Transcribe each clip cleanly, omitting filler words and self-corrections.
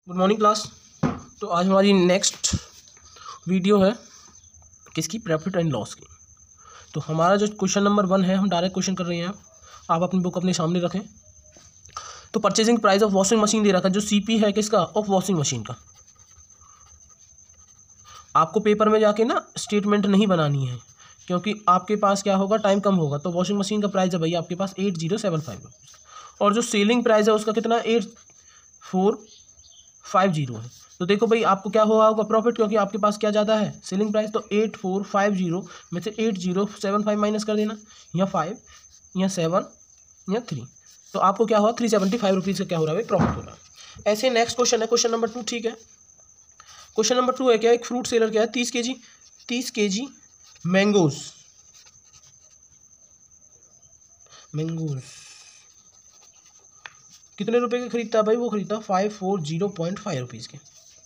Good morning class. तो आज हमारी नेक्स्ट वीडियो है किसकी, प्रॉफिट एंड लॉस की। तो हमारा जो क्वेश्चन नंबर 1 है, हम डायरेक्ट क्वेश्चन कर रहे हैं। आप अपनी बुक अपने सामने रखें। तो purchasing price of washing machine दे रखा है, जो सीपी है किसका, ऑफ वॉशिंग मशीन का। आपको पेपर में जाके ना स्टेटमेंट नहीं बनानी है, क्योंकि आपके पास क्या होगा, टाइम कम होगा। तो वॉशिंग मशीन का प्राइस है भैया आपके पास 8075 और जो सेलिंग प्राइस है उसका कितना 8450 है। तो देखो भाई आपको क्या हुआ होगा प्रॉफिट, क्योंकि आपके पास क्या ज़्यादा है सेलिंग प्राइस। तो 8450 में से 8075 माइनस कर देना, या 5 या 7 या 3। तो आपको क्या हुआ 375 रुपीज़ का क्या हो रहा है प्रॉफिट हो रहा है। ऐसे नेक्स्ट क्वेश्चन है क्वेश्चन नंबर 2। ठीक है, क्वेश्चन नंबर 2 है क्या, एक फ्रूट सेलर क्या है 30 केजी मैंगोज कितने रुपए के खरीदता है भाई, वो खरीदता है 540.5 रुपीज़ के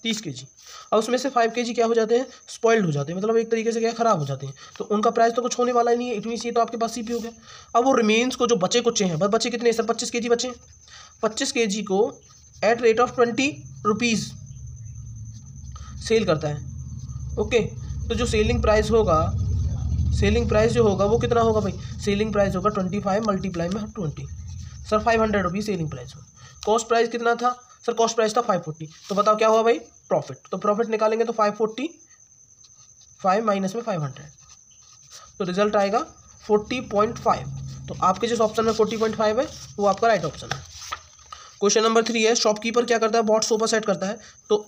30 केजी। अब उसमें से 5 केजी क्या हो जाते हैं, स्पॉइल्ड हो जाते हैं, मतलब एक तरीके से क्या ख़राब हो जाते हैं। तो उनका प्राइस तो कुछ होने वाला ही नहीं है, इट मीन्स ये तो आपके पास सीपी हो गया। अब वो रिमेन्स को जो बचे कुचे हैं, बस बचे कितने सर, 25 केजी बचे। 25 केजी को at rate of 20 rupees sale करता है। ओके, तो जो सेलिंग प्राइस जो होगा वो कितना होगा भाई, सेलिंग प्राइस होगा 25 मल्टीप्लाई में 20 सर 500 रुपीज़ सेलिंग प्राइस हो। कॉस्ट प्राइस कितना था सर, कॉस्ट प्राइस था 540। तो बताओ क्या हुआ भाई प्रॉफिट। तो प्रॉफिट निकालेंगे तो 545 माइनस में 500, तो रिजल्ट आएगा 40.5। तो आपके जिस ऑप्शन में 40.5 है वो आपका राइट ऑप्शन है। क्वेश्चन नंबर 3 है, शॉपकीपर क्या करता है, बॉट सोफा सेट करता है। तो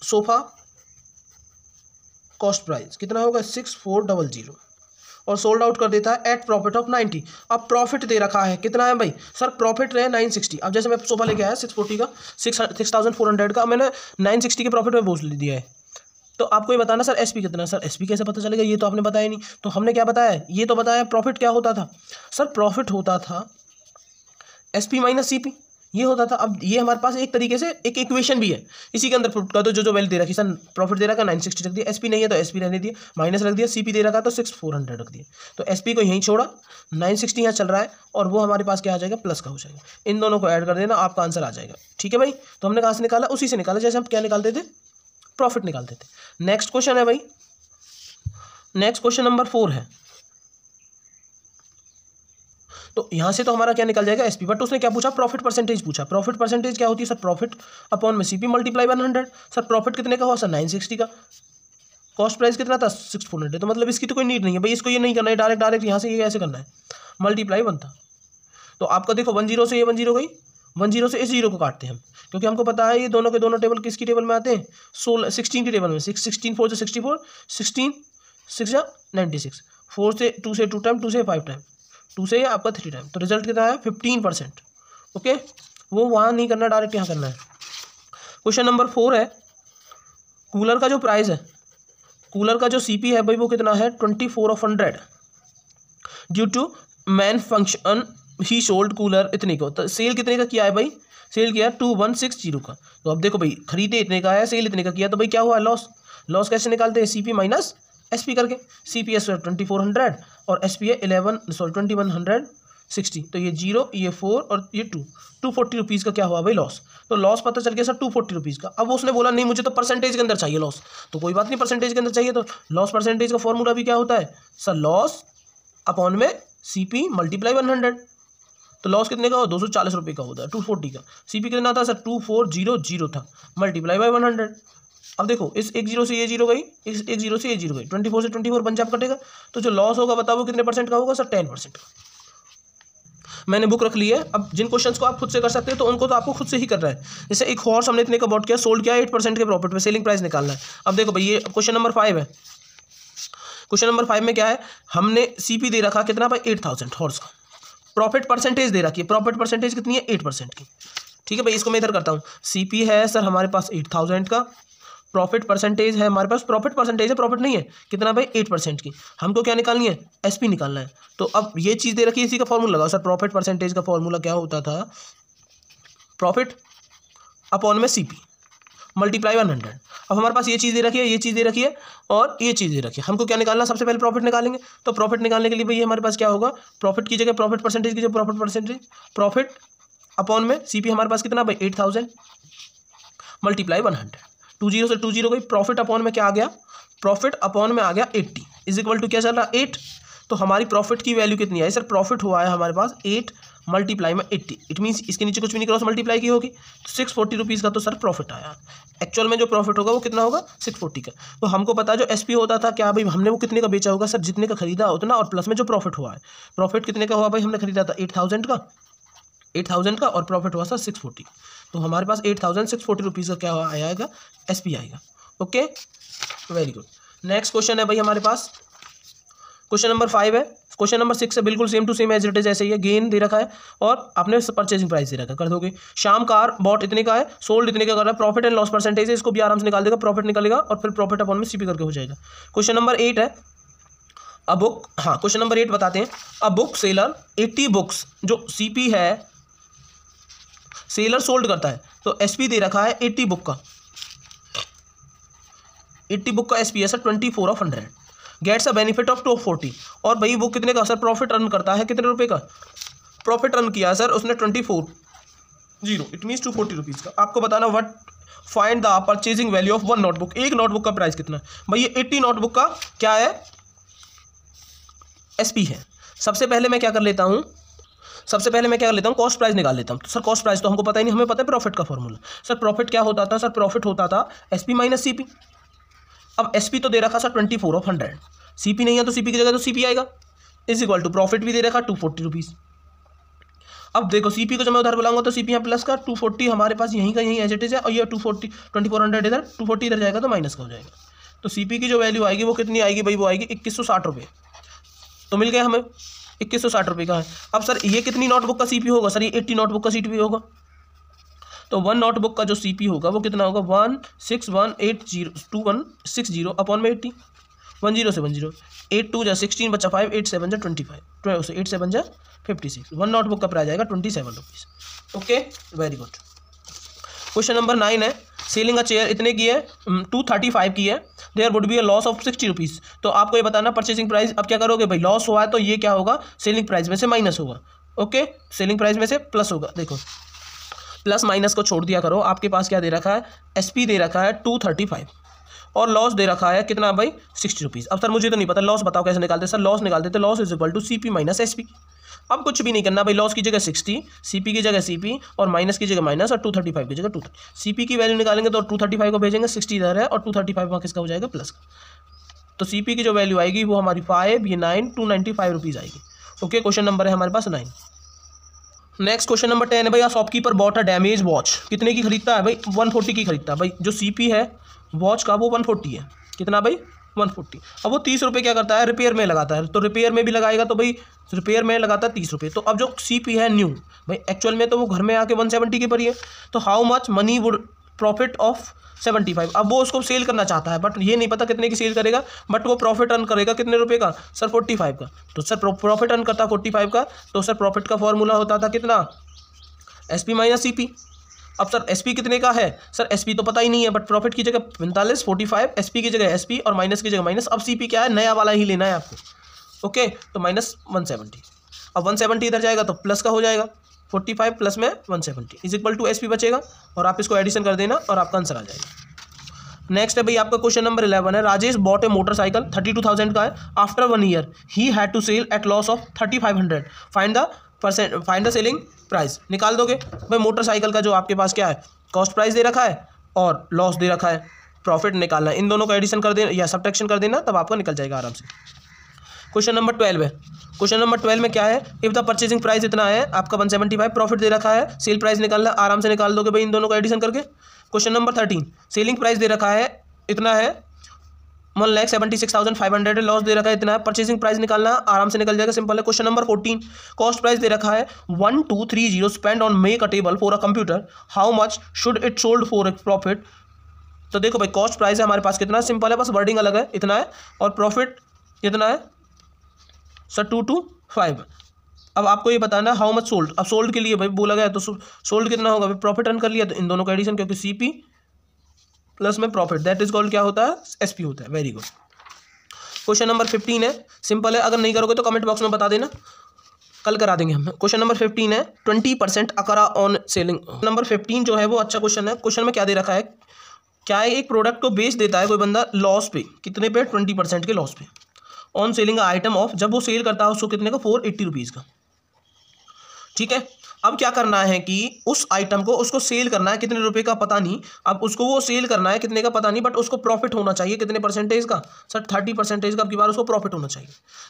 सोफा कॉस्ट प्राइस कितना होगा 6400 और सोल्ड आउट कर देता है एट प्रॉफिट ऑफ 90। अब प्रॉफिट दे रखा है कितना है भाई सर, प्रॉफिट रहे 960। अब जैसे मैं सोफा लेके आया 640 का 6400 का, मैंने 960 के प्रॉफिट में बोल दिया है। तो आपको ये बताना सर एसपी कितना है। सर एसपी कैसे पता चलेगा, ये तो आपने बताया नहीं। तो हमने क्या बताया, ये तो बताया प्रॉफिट क्या होता था सर, प्रॉफिट होता था एसपी माइनस सीपी, ये होता था। अब ये हमारे पास एक तरीके से एक इक्वेशन भी है इसी के अंदर पुट कर दो, जो वैल्यू दे रखी सर, प्रॉफिट दे रखा 960 रख दिया, एसपी नहीं है तो एसपी रहने दिया, माइनस रख दिया, सीपी दे रखा तो 6400 रख दिया। तो एसपी को यहीं छोड़ा, 960 यहाँ चल रहा है और वो हमारे पास क्या आ जाएगा प्लस का हो जाएगा। इन दोनों को ऐड कर देना, आपका आंसर आ जाएगा। ठीक है भाई, तो हमने कहाँ से निकाला, उसी से निकाला जैसे हम क्या निकालते थे, प्रॉफिट निकालते थे। नेक्स्ट क्वेश्चन है भाई, नेक्स्ट क्वेश्चन नंबर 4 है। तो यहाँ से तो हमारा क्या निकल जाएगा एसपी, बट उसने क्या पूछा, प्रॉफिट परसेंटेज पूछा। प्रॉफिट परसेंटेज क्या होती है सर, प्रॉफिट अपॉन में सीपी मल्टीप्लाई 100। सर प्रॉफिट कितने का हुआ सर 960 का, कॉस्ट प्राइस कितना था 6400। तो मतलब इसकी तो कोई नीड नहीं है भाई, इसको ये नहीं करना है, डायरेक्ट यहाँ से ये ऐसे करना है, मल्टीप्लाई 1 था। तो आपका देखो 10 से ये 10 गई, 10 से इस 0 को काटते हैं हम, क्योंकि हमको पता है ये दोनों के दोनों टेबल किसकी टेबल में आते हैं, 16 की टेबल में। 16 4 से 64, 16 6 या 96, 4 से 2 से 2 टाइम, 2 से 5 टाइम, 2 से आपका 3 टाइम। तो रिजल्ट कितना है 15%। ओके, वो वहाँ नहीं करना, डायरेक्ट यहाँ करना है। क्वेश्चन नंबर 4 है, कूलर का जो प्राइस है, कूलर का जो सीपी है भाई वो कितना है 2400 due to malfunction he sold cooler इतने को। तो सेल कितने का किया है भाई, सेल किया 2160 का। तो अब देखो भाई खरीदे इतने का है, सेल इतने का किया, तो भाई क्या हुआ लॉस। लॉस कैसे निकालते हैं, सीपी माइनस एसपी करके। सीपी एस 2400 और एसपी है 2160। तो ये 0 ये 4 और ये 240 रुपीज़ का क्या हुआ भाई लॉस। तो लॉस पता चल गया सर 240 रुपीज़ का। अब उसने बोला नहीं मुझे तो परसेंटेज के अंदर चाहिए लॉस, तो कोई बात नहीं, परसेंटेज के अंदर चाहिए तो लॉस परसेंटेज का फॉर्मूला भी क्या होता है सर, लॉस अपॉन में सीपी मल्टीप्लाई 100। तो लॉस कितने का हो 240 रुपये का होता है 240 का। सीपी कितना था सर 2400 था, मल्टीप्लाई बाय 100। अब देखो इस एक 0 से ये 0 गई, इस एक 0 से ये 0 गई, 24 से 24 पंजाब कटेगा। तो जो लॉस होगा बताओ वो कितने परसेंट का होगा सर 10% का। मैंने बुक रख ली है। अब जिन क्वेश्चंस को आप खुद से कर सकते हैं तो उनको तो आपको खुद से ही करना है। जैसे एक हॉर्स हमने इतने का बॉट किया, सोल्ड किया 8% के प्रॉफिट पे, सेलिंग प्राइस निकालना है। अब देखो भाई ये क्वेश्चन नंबर 5 है। क्वेश्चन नंबर 5 में क्या है, हमने सीपी दे रखा कितना भाई 8000 हॉर्स का, प्रॉफिट परसेंटेज दे रखी है, प्रॉफिट परसेंटेज कितनी है 8% की। ठीक है भाई, इसको मैं इधर करता हूँ। सीपी है सर हमारे पास 8000 का, प्रॉफिट परसेंटेज है हमारे पास, प्रॉफिट परसेंटेज है, प्रॉफिट नहीं है, कितना भाई 8% की। हमको क्या निकालनी है एसपी निकालना है। तो अब ये चीज़ दे रखी है, इसी का फॉर्मूला लगाओ सर। प्रॉफिट परसेंटेज का फॉर्मूला क्या होता था, प्रॉफिट अपॉन में सीपी मल्टीप्लाई 100। अब हमारे पास ये चीज़ दे रखी है, ये चीज़ दे रखी है और ये चीज़ दे रखी है। हमको क्या निकालना, सबसे पहले प्रॉफिट निकालेंगे। तो प्रॉफिट निकालने के लिए भाई हमारे पास क्या होगा, प्रॉफिट की जगह प्रॉफिट परसेंटेज की जगह प्रॉफिट परसेंटेज, प्रॉफिट अपॉन में सीपी हमारे पास कितना भाई 8000 मल्टीप्लाई 100, 20 से 20 गई, प्रॉफिट अपॉन में क्या आ गया, प्रॉफिट अपॉन में आ गया 80 इज इक्वल टू क्या चल रहा 8। तो हमारी प्रॉफिट की वैल्यू कितनी आई सर, प्रॉफिट हुआ है हमारे पास 8 मल्टीप्लाई में 80, इट मीन्स इसके नीचे कुछ भी नहीं क्रॉस मल्टीप्लाई की होगी, तो 640 रुपीज़ का तो सर प्रॉफिट आया। एक्चुअल में जो प्रॉफिट होगा वो कितना होगा 640 का। तो हमको पता जो एसपी होता था क्या भाई, हमने वो कितने का बेचा होगा सर, जितने का खरीदा उतना, और प्लस में जो प्रॉफिट हुआ है, प्रॉफिट कितने का हुआ भाई, हमने खरीदा था 8000 का और प्रॉफिट हुआ सर 640, तो हमारे पास 8640 रुपीज़ का क्या आएगा, एसपी आएगा। Okay very good. Next question है भाई हमारे पास, क्वेश्चन नंबर 5 है। क्वेश्चन नंबर 6 है बिल्कुल same to same as it is, ऐसे ही है, गेन दे रखा है और आपने परचेजिंग प्राइस दे रखा है, कर दोगे। श्याम कार बॉट इतने का है, सोल्ड इतने का कर रहा है, प्रॉफिट एंड लॉस परसेंटेज है, इसको भी आराम से निकाल देगा, प्रॉफिट निकालेगा और फिर प्रॉफिट अपॉन में सीपी करके हो जाएगा। क्वेश्चन नंबर 8 है, अ बुक, हाँ क्वेश्चन नंबर 8 बताते हैं। अ बुक सेलर 80 बुक्स, जो सीपी है सेलर सोल्ड करता है, तो एसपी दे रखा है 80 बुक का, 80 बुक का एसपी है sir 24 of 100, gets a benefit of 240, और भाई वो कितने का सर प्रॉफिट अर्न करता है, कितने रुपए का प्रॉफिट अर्न किया है सर उसने 24 इट मीन्स 240 रुपीज़ का। आपको बताना what find the purchasing value of one notebook, एक नोटबुक का प्राइस कितना है भाई, ये 80 नोटबुक का क्या है एसपी है। सबसे पहले मैं क्या कर लेता हूँ, कॉस्ट प्राइस निकाल लेता हूँ। तो सर कॉस्ट प्राइस तो हमको पता ही नहीं, हमें पता है प्रॉफिट का फॉर्मूला। सर प्रॉफिट क्या होता था, सर प्रॉफिट होता था एसपी माइनस सीपी। अब एसपी तो दे रखा सर 24 ऑफ 100, सीपी नहीं है तो सीपी की जगह तो सीपी आएगा, इज इक्वल टू प्रॉफिट भी दे रखा 240 रुपीज़। अब देखो सीपी को जब मैं उधर बुलाऊंगा तो सीपी यहाँ प्लस का 240 हमारे पास यहीं का यहीं एज इट इज है, और ये 240 2400 इधर 240 इधर जाएगा तो माइनस का हो जाएगा। तो सीपी की जो वैल्यू आएगी वो कितनी आएगी भाई, वो आएगी 2160 रुपये। तो मिल गया हमें 2160 रुपये का है। अब सर ये कितनी नोटबुक का सीपी होगा, सर ये 80 नोटबुक का सीपी होगा, तो वन नोटबुक का जो सीपी होगा वो कितना होगा 16180 अपॉन में 80, 10 से 10, 8 2 जा 16 बचा 5, 8 7 जा 25, 12 से 8 7 जा 56, वन नोटबुक का प्राइस आएगा 27 rupees. Okay very good. Question number 9 है, सेलिंग अ चेयर इतने की है 235 की है, there would be a loss of 60 rupees. तो आपको ये बताना परचेसिंग प्राइस, अब क्या करोगे भाई, लॉस हुआ है तो ये क्या होगा सेलिंग प्राइस में से माइनस होगा। ओके सेलिंग प्राइस में से प्लस होगा, देखो प्लस माइनस को छोड़ दिया करो, आपके पास क्या दे रखा है एसपी दे रखा है 235 और लॉस दे रखा है कितना भाई 60 रुपीज़। अब सर मुझे तो नहीं पता लॉस बताओ कैसे निकालते, सर लॉस निकालते थे, loss is equal to CP minus SP. अब कुछ भी नहीं करना भाई, लॉस की जगह 60, सीपी की जगह सीपी और माइनस की जगह माइनस और 235 की जगह 230। सीपी की वैल्यू निकालेंगे तो 235 को भेजेंगे, 60 इधर है और 235 वहाँ किसका हो जाएगा प्लस का। तो सीपी की जो वैल्यू आएगी वो हमारी 5, ये 9, 295 रुपीज़ आएगी। ओके क्वेश्चन नंबर है हमारे पास 9। नेक्स्ट क्वेश्चन नंबर 10 है भाई, shopkeeper bought a damage watch, कितने की खरीदता है भाई 140 की खरीदता है भाई, जो सीपी है वॉच का वो 140 है, कितना भाई 140। अब वो 30 रुपये क्या करता है रिपेयर में लगाता है, तो रिपेयर में भी लगाएगा तो भाई रिपेयर में लगाता है 30 रुपये। तो अब जो सीपी है न्यू भाई एक्चुअल में तो वो घर में आके 170 की पड़ी है, तो how much money would profit of 75। अब वो उसको सेल करना चाहता है बट ये नहीं पता कितने की सेल करेगा, बट वो प्रॉफिट अर्न करेगा कितने रुपए का सर 45 का। तो सर प्रॉफिट अर्न करता 45 का, तो सर प्रॉफिट का फॉर्मूला होता था कितना एसपी माइनस सीपी। अब सर एसपी कितने का है, सर एसपी तो पता ही नहीं है, बट प्रॉफिट की जगह 45, 45 एसपी की जगह एसपी और माइनस की जगह माइनस। अब सीपी क्या है नया वाला ही लेना है आपको। ओके तो माइनस 170, अब 170 इधर जाएगा तो प्लस का हो जाएगा, 45 प्लस में 170 इज इक्वल टू एसपी बचेगा और आप इसको एडिशन कर देना और आपका आंसर आ जाएगा। नेक्स्ट है भाई आपका क्वेश्चन नंबर 11 है, राजेश बॉट ए मोटरसाइकिल 32,000 का है, after 1 year he had to sell at loss of 3500, find the selling price. निकाल दोगे भाई मोटरसाइकिल का जो आपके पास क्या है कॉस्ट प्राइस दे रखा है और लॉस दे रखा है, प्रॉफिट निकालना है, इन दोनों का एडिशन कर देना या सब्ट्रैक्शन कर देना तब आपका निकल जाएगा आराम से। क्वेश्चन नंबर 12 है, क्वेश्चन नंबर 12 में क्या है, इफ द परचेसिंग प्राइस इतना है आपका 175, प्रॉफिट दे रखा है, सेल प्राइस निकालना आराम से निकाल दोगे भाई इन दोनों का एडिशन करके। क्वेश्चन नंबर 13, सेलिंग प्राइस दे रखा है इतना है 1,76,500, लॉस दे रखा है इतना है, परचेसिंग प्राइस निकालना आराम से निकल जाएगा, सिंपल है। क्वेश्चन नंबर 14, कॉस्ट प्राइस दे रखा है 1230 spend on make a table for a computer, how much should it sold for a profit. तो देखो भाई कॉस्ट प्राइस है हमारे पास कितना, सिंपल है बस वर्डिंग अलग है, इतना है, और प्रॉफिट कितना है सर 225। अब आपको ये बताना हाउ मच सोल्ड, अब सोल्ड के लिए भाई बोला गया तो सोल्ड कितना होगा भाई, प्रॉफिट अर्न कर लिया तो इन दोनों का एडिशन, क्योंकि सीपी प्लस में प्रॉफिट दैट इज कॉल्ड क्या होता है एसपी होता है। Very good. क्वेश्चन नंबर 15 है, सिंपल है, अगर नहीं करोगे तो कमेंट बॉक्स में बता देना। कल करा देंगे हम। क्वेश्चन नंबर 15 है 20% अकरा ऑन सेलिंग। नंबर 15 जो है वो अच्छा क्वेश्चन है। क्वेश्चन में क्या दे रखा है, क्या है, एक प्रोडक्ट को बेच देता है कोई बंदा लॉस पे, कितने पे, 20% के लॉस पे, ऑन सेलिंग आइटम ऑफ, जब वो सेल करता है उसको कितने का, 480 रुपीज़ का। ठीक है, अब क्या करना है कि उस आइटम को उसको सेल करना है, कितने रुपए का पता नहीं, अब उसको वो सेल करना है कितने का पता नहीं, बट उसको प्रॉफिट होना चाहिए कितने परसेंटेज का, सर 30% का, अब की बार उसको प्रॉफिट होना चाहिए।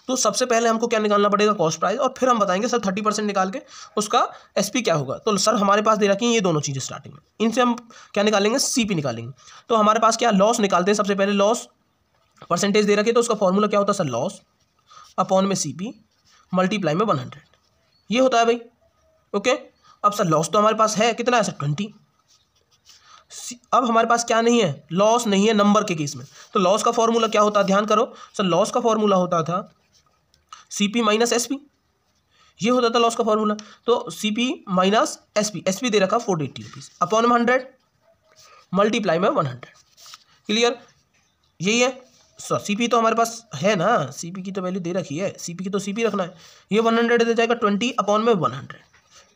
तो सबसे पहले हमको क्या निकालना पड़ेगा, कॉस्ट प्राइस, और फिर हम बताएंगे सर 30% निकाल के उसका एसपी क्या होगा। तो सर हमारे पास दे रखी हैं ये दोनों चीज़ें स्टार्टिंग में, इनसे हम क्या निकालेंगे, सीपी निकालेंगे। तो हमारे पास क्या, लॉस निकालते हैं सबसे पहले, लॉस परसेंटेज दे रखी है, तो उसका फॉर्मूला क्या होता है सर, लॉस अपॉन में सीपी मल्टीप्लाई में 100, ये होता है भाई। ओके, अब सर लॉस तो हमारे पास है कितना है सर, 20। अब हमारे पास क्या नहीं है, लॉस नहीं है नंबर के केस में, तो लॉस का फॉर्मूला क्या होता है, ध्यान करो सर, लॉस का फॉर्मूला होता था सीपी माइनस एसपी, ये होता था लॉस का फॉर्मूला। तो सीपी माइनस एसपी, एसपी दे रखा 480 रुपीज़ अपॉन में 100 मल्टीप्लाई में 100, क्लियर, यही है सर। सीपी तो हमारे पास है ना, सीपी की तो वैल्यू दे रखी है, सीपी की तो सीपी रखना है, ये 100 दे जाएगा, 20 अपॉन में 100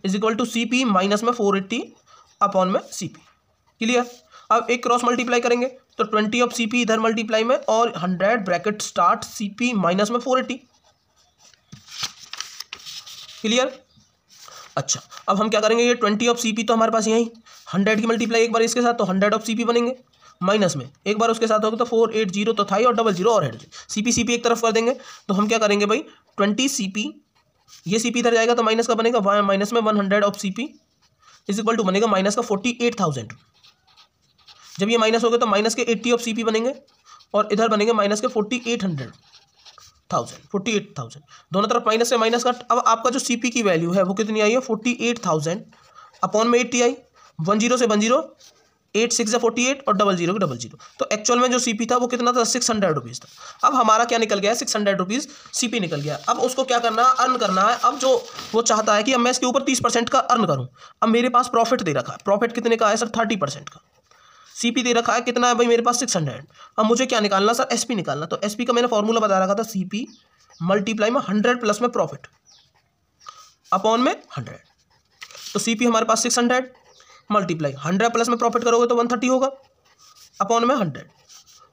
is equal to CP minus में 480 अपॉन में सीपी, क्लियर। अब एक क्रॉस मल्टीप्लाई करेंगे तो 20 ऑफ सीपी इधर मल्टीप्लाई में, और 100 ब्रैकेट स्टार्ट सीपी माइनस में 480, क्लियर। अच्छा, अब हम क्या करेंगे, ये 20 ऑफ सीपी तो हमारे पास यहीं 100 की मल्टीप्लाई एक बार इसके साथ तो 100 ऑफ सीपी बनेंगे, माइनस में एक बार उसके साथ होगा तो 480 तो था ही, और 00 और हेड सीपी सीपी एक तरफ कर देंगे। तो हम क्या करेंगे भाई, 20 सीपी, ये सीपी इधर जाएगा तो माइनस का बनेगा, माइनस में 100 of CP is equal to बनेगा माइनस का 48,000। जब ये माइनस हो गया तो माइनस के 80 ऑफ सीपी बनेंगे, और इधर बनेंगे माइनस के 48,000, दोनों तरफ माइनस से माइनस का। अब आपका जो सीपी की वैल्यू है वो कितनी आई है, 48,000 अपॉन में 80 आई, 10 से 10, 8 6 48 और 00 के 00, तो एक्चुअल में जो सीपी था वो कितना था, 600 रुपीज़ था। अब हमारा क्या निकल गया, 600 रुपीज़ सीपी निकल गया। अब उसको क्या करना है, अर्न करना है। अब जो वो चाहता है कि अब मैं इसके ऊपर 30% का अर्न करूं, अब मेरे पास प्रॉफिट दे रखा है, प्रॉफिट कितने का है सर, 30% का। सीपी दे रखा है कितना है भाई, मेरे पास 600। अब मुझे क्या निकालना सर, एसपी निकालना। तो एसपी का मैंने फॉर्मूला बता रखा था, सीपी मल्टीप्लाई में 100 प्लस में प्रॉफिट अपॉन में 100। तो सीपी हमारे पास 600 मल्टीप्लाई 100 प्लस में प्रॉफिट करोगे तो 130 होगा अपॉन में 100,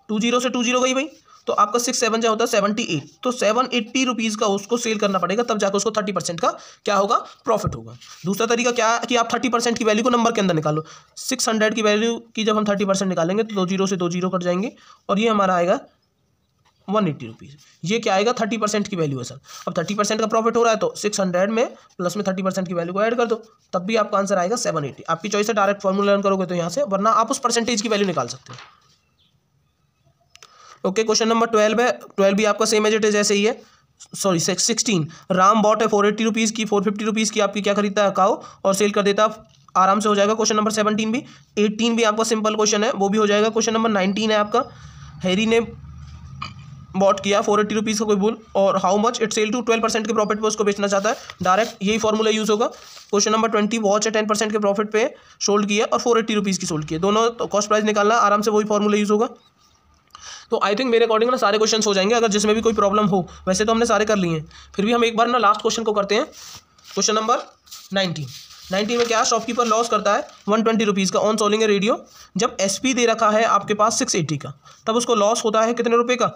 20 से 20 गई भाई, तो आपका 6 7 जो होता है 78, तो 780 रुपीज़ का उसको सेल करना पड़ेगा, तब जाकर उसको 30% का क्या होगा, प्रॉफिट होगा। दूसरा तरीका क्या है कि आप 30% की वैल्यू को नंबर के अंदर निकालो। 600 की वैल्यू की जब हम 30% निकालेंगे तो 20 से 20 कट जाएंगे, और ये हमारा आएगा 180 रुपीज़। ये क्या आएगा, 30% की वैल्यू है सर। अब 30% का प्रॉफिट हो रहा है तो 600 में प्लस में 30% की वैल्यू को ऐड कर दो, तब भी आपका आंसर आएगा 780। आपकी चॉइस है, डायरेक्ट फॉर्मूला लर्न करोगे तो यहाँ से, वरना आप उस परसेंटेज की वैल्यू निकाल सकते हो। ओके, क्वेश्चन नंबर 12 है, 12 भी आपका सेम एज इट इज ऐसे ही है। सॉरी 16, राम बॉट है 480 रुपीज़ की, 450 रुपीज़ की आपकी क्या खरीदता है, काऊ, और सेल कर देता है, आराम से हो जाएगा। क्वेश्चन नंबर 17 भी, 18 भी आपका सिंपल क्वेश्चन है, वो भी हो जाएगा। क्वेश्चन नंबर 19 है आपका, हैरी ने बॉट किया 480 रुपीज़ का कोई बुल, और how much it sell to, 12% के प्रॉफिट पे उसको बेचना चाहता है, डायरेक्ट यही फॉर्मूला यूज़ होगा। क्वेश्चन नंबर 20, वॉच है 10% के प्रॉफिट पे सोल्ड किया और 480 रुपीज़ की सोल्ड किया, दोनों तो कॉस्ट प्राइस निकालना, आराम से वही फॉर्मूला यूज़ होगा। तो आई थिंक मेरे अकॉर्डिंग ना सारे क्वेश्चन हो जाएंगे, अगर जिसमें भी कोई प्रॉब्लम हो। वैसे तो हमने सारे कर लिए हैं, फिर भी हम एक बार ना लास्ट क्वेश्चन को करते हैं। क्वेश्चन नंबर 19 में क्या, शॉपकीपर लॉस करता है 120 रुपीज़ का ऑन सोलिंग ए रेडियो, जब एसपी दे रखा है आपके पास 680 का, तब उसको लॉस होता है कितने रुपये का,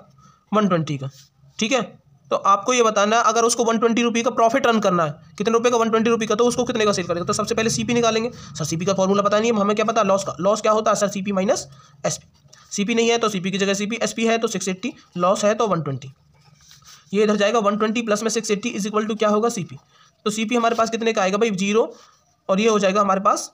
120 का। ठीक है, तो आपको ये बताना है, अगर उसको 120 रुपये का प्रॉफिट रन करना है, कितने रुपये का, 120 रुपये का, तो उसको कितने का सेल करेगा। तो सबसे पहले सीपी निकालेंगे। सर सीपी का फॉर्मूला पता नहीं है, हमें क्या पता लॉस का, लॉस क्या होता है sir, CP minus SP. CP नहीं है तो सीपी की जगह सीपी, एसपी है तो 680, लॉस है तो 120, ये इधर जाएगा 120 प्लस में 680 इज इक्वल टू क्या होगा, सीपी। तो सीपी हमारे पास कितने का आएगा भाई, 0, और ये हो जाएगा हमारे पास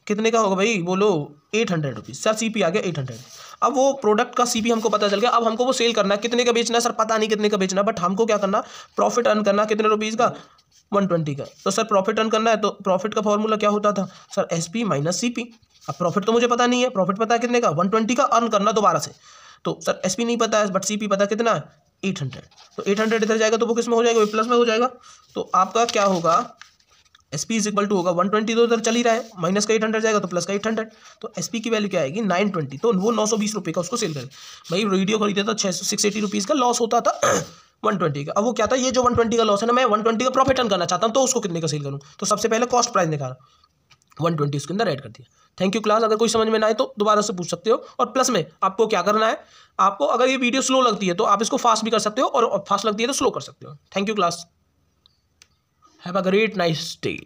कितने का होगा भाई, बोलो 800 रुपीज़। सर सीपी आ गया 800। अब वो प्रोडक्ट का सीपी हमको पता चल गया, अब हमको वो सेल करना है, कितने का बेचना है सर पता नहीं कितने का बेचना, बट हमको क्या करना, प्रॉफिट अर्न करना, कितने रुपीज़ का, 120 का। तो सर प्रॉफिट अर्न करना है, तो प्रॉफिट का फॉर्मूला क्या होता था सर, एसपी माइनस सीपी। अब प्रॉफिट तो मुझे पता नहीं है, प्रॉफिट पता है कितने का, 120 का, अर्न करना दोबारा से। तो सर एसपी नहीं पता है, बट सीपी पता कितना है, 800। तो 800 इधर जाएगा तो वो किस में हो जाएगा, प्लस में हो जाएगा। तो आपका क्या होगा, एसपी इज इक्वल टू होगा 120, तो उधर चल ही रहा है, माइनस का 800 जाएगा तो प्लस का 800। तो एसपी की वैल्यू क्या आएगी, 920, तो वो 920 रुपये का उसको सेल करे। भाई रेडियो खरीदे तो 680 रुपीज़ का लॉस होता था, 120 का। अब वो क्या था, ये जो 120 का लॉस है ना, मैं 120 का प्रॉफिट अर्न करना चाहता हूँ, तो उसको कितने का सेल करूँ, तो सबसे पहले कॉस्ट प्राइस निकाला, 120 उसके अंदर ऐड कर दिया। थैंक यू क्लास, अगर कोई समझ में ना आए तो दोबारा से पूछ सकते हो। और प्लस में आपको क्या करना है, आपको अगर ये वीडियो स्लो लगती है तो आप इसको फास्ट भी कर सकते हो, और फास्ट लगती है तो स्लो कर सकते हो। Thank you class, have a great nice day.